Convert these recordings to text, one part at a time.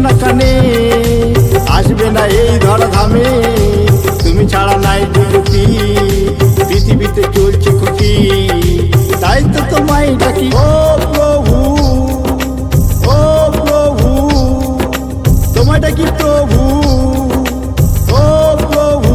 না কানে, আসবে না এই ধরাধামে, তুমি ছাড়া নাই গতি, পৃথিবীতে চলছে ক্ষতি, তাই তো তোমায় ডাকি ও প্রভু, ও প্রভু, তোমায় ডাকি প্রভু, ও প্রভু।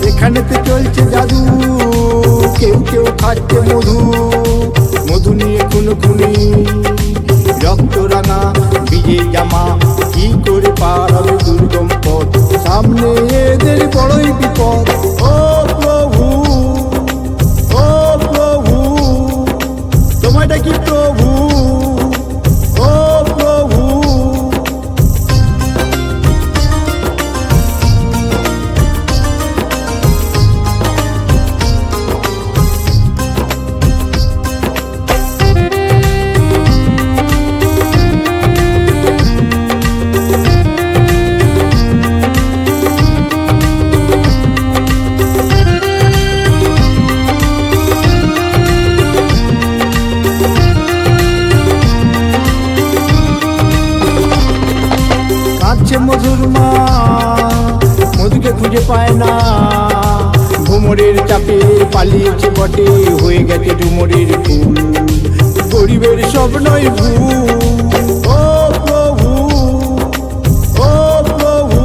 এখানেতে চলছে জাদু, কেউ কেউ খাচ্ছে মধু, মধু নিয়ে খুনখুনি, রক্ত রাঙা বিজে জামা, কি করে পার হবে দুর্গম পথ, সামনে এদের বড়ই বিপদ। ও প্রভু, ও প্রভু, তোমায় ডাকি প্রভু, ও প্রভু। মধুর মা মধুকে খুঁজে পায় না, ভ্রমরের চাপে পালিয়েছে বটে, হয়ে গেছে ডুমরের ফুল, গরিবের স্বপ্নই ভুল। ও প্রভু, ও প্রভু,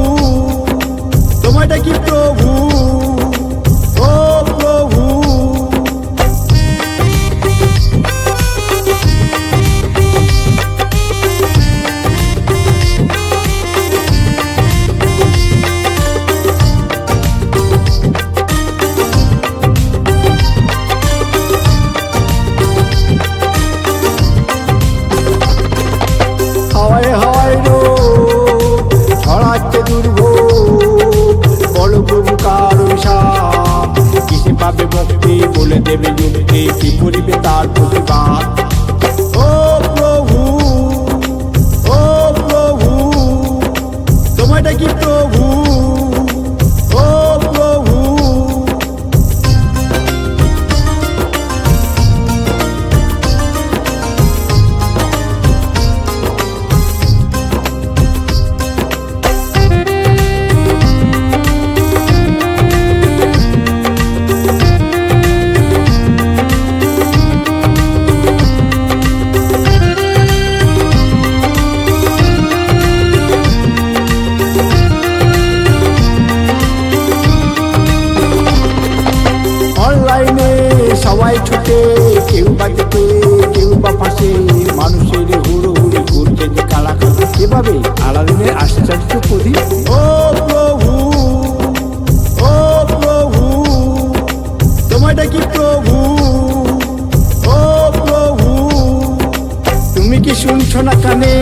তোমায় ডাকি প্রভু, ও প্রভু। হাওয়ায় হাওয়ায় রোগ ছড়াচ্ছে দুর্ভোগ, বড় প্রভু কার অভিশাপ, কিসে পাবে মুক্তি বলে দেবে যুক্তি, কি করিবে তার প্রতিবাদ। ও প্রভু, ও প্রভু, তোমায় ডাকি প্রভু, ও প্রভু। অনলাইনে সবাই ছুটে, কেউ বা যেতে কেউ বা ফাঁসে, মানুষের হুড়োহুড়ি ঘুরছে যে কালা কালা, এভাবে আলাদিনের আশ্চর্য প্রদীপ। ও প্রভু, ও প্রভু, তোমায় ডাকি প্রভু, ও প্রভু, তুমি কি শুনছো না কানে,